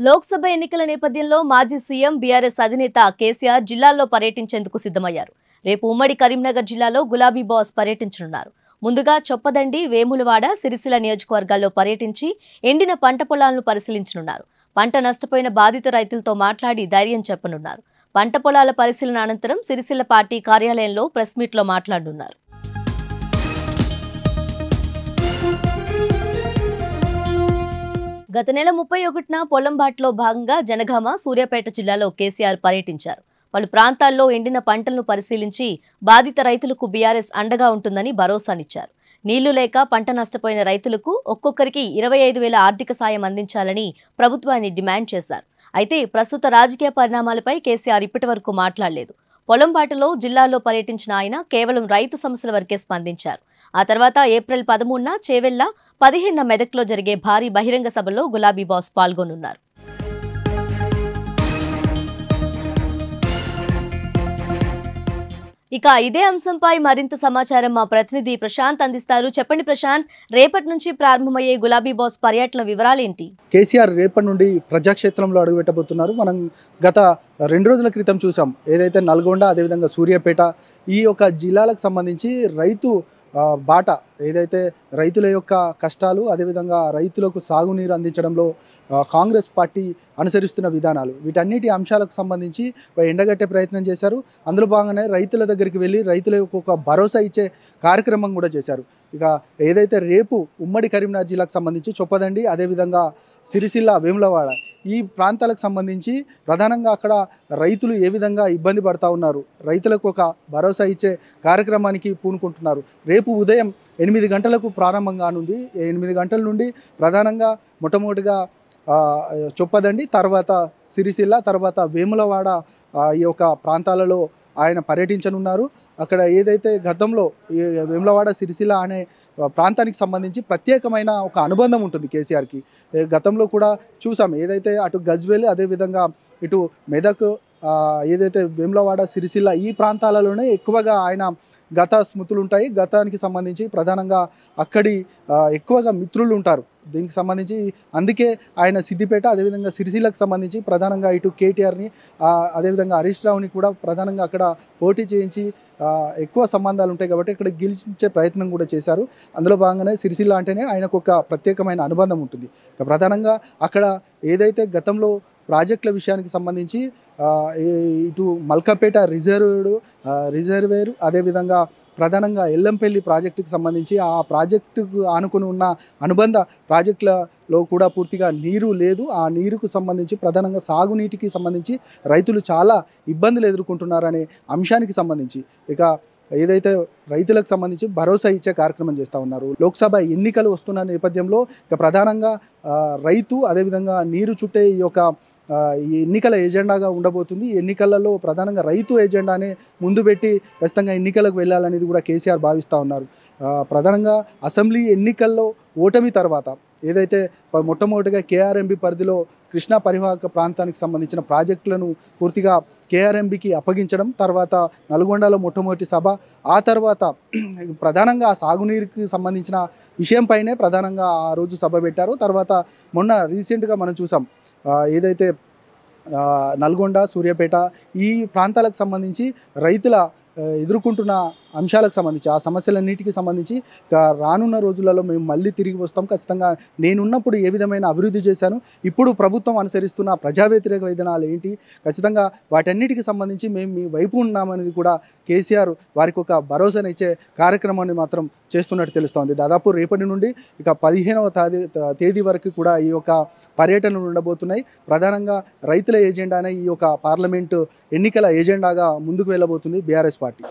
లోక్సభ ఎన్నికల నేపథ్యంలో మాజీ సీఎం బీఆర్ఎస్ అధినేత కేసీఆర్ జిల్లాల్లో పర్యటించేందుకు సిద్ధమయ్యారు. రేపు ఉమ్మడి కరీంనగర్ జిల్లాలో గులాబీ బాస్ పర్యటించనున్నారు. ముందుగా చొప్పదండి, వేములవాడ, సిరిసిల్ల నియోజకవర్గాల్లో పర్యటించి ఎండిన పంట పొలాలను పరిశీలించనున్నారు. పంట నష్టపోయిన బాధిత రైతులతో మాట్లాడి ధైర్యం చెప్పనున్నారు. పంట పొలాల పరిశీలన అనంతరం సిరిసిల్ల పార్టీ కార్యాలయంలో ప్రెస్ మీట్లో మాట్లాడనున్నారు. గత నెల 31న పొలంబాట్లో భాగంగా జనగామ, సూర్యాపేట జిల్లాలో కేసీఆర్ పర్యటించారు. పలు ప్రాంతాల్లో ఎండిన పంటలను పరిశీలించి బాధిత రైతులకు బీఆర్ఎస్ అండగా ఉంటుందని భరోసానిచ్చారు. నీళ్లు లేక పంట నష్టపోయిన రైతులకు ఒక్కొక్కరికి 25,000 ఆర్థిక సాయం అందించాలని ప్రభుత్వాన్ని డిమాండ్ చేశారు. అయితే ప్రస్తుత రాజకీయ పరిణామాలపై కేసీఆర్ ఇప్పటివరకు మాట్లాడలేదు. పొలంబాటలో జిల్లాలో పర్యటించిన ఆయన కేవలం రైతు సమస్యల వరకే స్పందించారు. ఆ తర్వాత ఏప్రిల్ 13న చేవెళ్ల, 15న మెదక్లో జరిగే భారీ బహిరంగ సభలో గులాబీ బాస్ పాల్గొనున్నారు. ఇక ఇదే అంశంపై మరింత సమాచారం మా ప్రతినిధి ప్రశాంత్ అందిస్తారు. చెప్పండి ప్రశాంత్, రేపటి నుంచి ప్రారంభమయ్యే గులాబీ బాస్ పర్యటన వివరాలేంటి? కేసీఆర్ రేపటి నుండి ప్రజాక్షేత్రంలో అడుగుపెట్టబోతున్నారు. మనం గత 2 రోజుల క్రితం చూసాం, ఏదైతే నల్గొండ, అదేవిధంగా సూర్యాపేట ఈ యొక్క జిల్లాలకు సంబంధించి రైతు బాట, ఏదైతే రైతుల యొక్క కష్టాలు, అదేవిధంగా రైతులకు సాగునీరు అందించడంలో కాంగ్రెస్ పార్టీ అనుసరిస్తున్న విధానాలు, వీటన్నిటి అంశాలకు సంబంధించి ఎండగట్టే ప్రయత్నం చేశారు. అందులో భాగంగానే రైతుల దగ్గరికి వెళ్ళి రైతులకు ఒక భరోసా ఇచ్చే కార్యక్రమం కూడా చేశారు. ఇక ఏదైతే రేపు ఉమ్మడి కరీంనగర్ జిల్లాకు సంబంధించి చొప్పదండి, అదేవిధంగా సిరిసిల్ల, వేములవాడ ఈ ప్రాంతాలకు సంబంధించి ప్రధానంగా అక్కడ రైతులు ఏ విధంగా ఇబ్బంది పడతా ఉన్నారు, రైతులకు ఒక భరోసా ఇచ్చే కార్యక్రమానికి పూనుకుంటున్నారు. రేపు ఉదయం 8 గంటలకు ప్రారంభం కానుంది. 8 గంటల నుండి ప్రధానంగా మొట్టమొదటిగా చొప్పదండి, తర్వాత సిరిసిల్ల, తర్వాత వేములవాడ ఈ యొక్క ప్రాంతాలలో ఆయన పర్యటించనున్నారు. అక్కడ ఏదైతే గతంలో ఈ వేములవాడ, సిరిసిల్ల అనే ప్రాంతానికి సంబంధించి ప్రత్యేకమైన ఒక అనుబంధం ఉంటుంది కేసీఆర్కి. గతంలో కూడా చూసాం, ఏదైతే అటు గజ్వేల్, అదేవిధంగా ఇటు మెదక్, ఏదైతే వేములవాడ, సిరిసిల్ల ఈ ప్రాంతాలలోనే ఎక్కువగా ఆయన గత స్మృతులు ఉంటాయి. గతానికి సంబంధించి ప్రధానంగా అక్కడి ఎక్కువగా మిత్రులు ఉంటారు. దీనికి సంబంధించి అందుకే ఆయన సిద్దిపేట, అదేవిధంగా సిరిసిల్లకు సంబంధించి ప్రధానంగా ఇటు కేటీఆర్ని, అదేవిధంగా హరీష్ రావుని కూడా ప్రధానంగా అక్కడ పోటీ చేయించి ఎక్కువ సంబంధాలు ఉంటాయి కాబట్టి ఇక్కడ గెలిచించే ప్రయత్నం కూడా చేశారు. అందులో భాగంగానే సిరిసిల్ల అంటేనే ఆయనకు ఒక ప్రత్యేకమైన అనుబంధం ఉంటుంది. ప్రధానంగా అక్కడ ఏదైతే గతంలో ప్రాజెక్టుల విషయానికి సంబంధించి ఇటు మల్కాపేట రిజర్వేరు, అదేవిధంగా ప్రధానంగా ఎల్లంపల్లి ప్రాజెక్టుకి సంబంధించి ఆ ప్రాజెక్టుకు ఆనుకుని ఉన్న అనుబంధ ప్రాజెక్టులలో కూడా పూర్తిగా నీరు లేదు. ఆ నీరుకు సంబంధించి ప్రధానంగా సాగునీటికి సంబంధించి రైతులు చాలా ఇబ్బందులు ఎదుర్కొంటున్నారనే అంశానికి సంబంధించి ఇక ఏదైతే రైతులకు సంబంధించి భరోసా ఇచ్చే కార్యక్రమం చేస్తూ ఉన్నారు. లోక్సభ ఎన్నికలు వస్తున్న నేపథ్యంలో ఇక ప్రధానంగా రైతు, అదేవిధంగా నీరు చుట్టే ఈ యొక్క ఈ ఎన్నికల ఎజెండాగా ఉండబోతుంది. ఎన్నికలలో ప్రధానంగా రైతు ఎజెండానే ముందు పెట్టి ఖచ్చితంగా ఎన్నికలకు వెళ్ళాలనేది కూడా కేసీఆర్ భావిస్తూ ఉన్నారు. ప్రధానంగా అసెంబ్లీ ఎన్నికల్లో ఓటమి తర్వాత ఏదైతే మొట్టమొదటిగా కేఆర్ఎంబి పరిధిలో కృష్ణా పరివాహక ప్రాంతానికి సంబంధించిన ప్రాజెక్టులను పూర్తిగా కేఆర్ఎంబికి అప్పగించడం, తర్వాత నల్గొండలో మొట్టమొదటి సభ, ఆ తర్వాత ప్రధానంగా సాగునీరుకి సంబంధించిన విషయంపైనే ప్రధానంగా ఆ రోజు సభ పెట్టారు. తర్వాత మొన్న రీసెంట్గా మనం చూసాం, ఏదైతే నల్గొండ, సూర్యాపేట ఈ ప్రాంతాలకు సంబంధించి రైతుల ఎదుర్కొంటున్న అంశాలకు సంబంధించి ఆ సమస్యలన్నిటికీ సంబంధించి రానున్న రోజులలో మేము మళ్ళీ తిరిగి వస్తాం. ఖచ్చితంగా నేనున్నప్పుడు ఏ విధమైన అభివృద్ధి చేశాను, ఇప్పుడు ప్రభుత్వం అనుసరిస్తున్న ప్రజా వ్యతిరేక విధానాలు ఏంటి, ఖచ్చితంగా వాటన్నిటికి సంబంధించి మేము మీ వైపు ఉన్నామనేది కూడా కేసీఆర్ వారికి ఒక భరోసానిచ్చే కార్యక్రమాన్ని మాత్రం చేస్తున్నట్టు తెలుస్తోంది. దాదాపు రేపటి నుండి ఇక 15వ తేదీ వరకు కూడా ఈ యొక్క పర్యటనలు ఉండబోతున్నాయి. ప్రధానంగా రైతుల ఏజెండానే ఈ యొక్క పార్లమెంటు ఎన్నికల ఏజెండాగా ముందుకు వెళ్ళబోతుంది బీఆర్ఎస్ పార్టీ.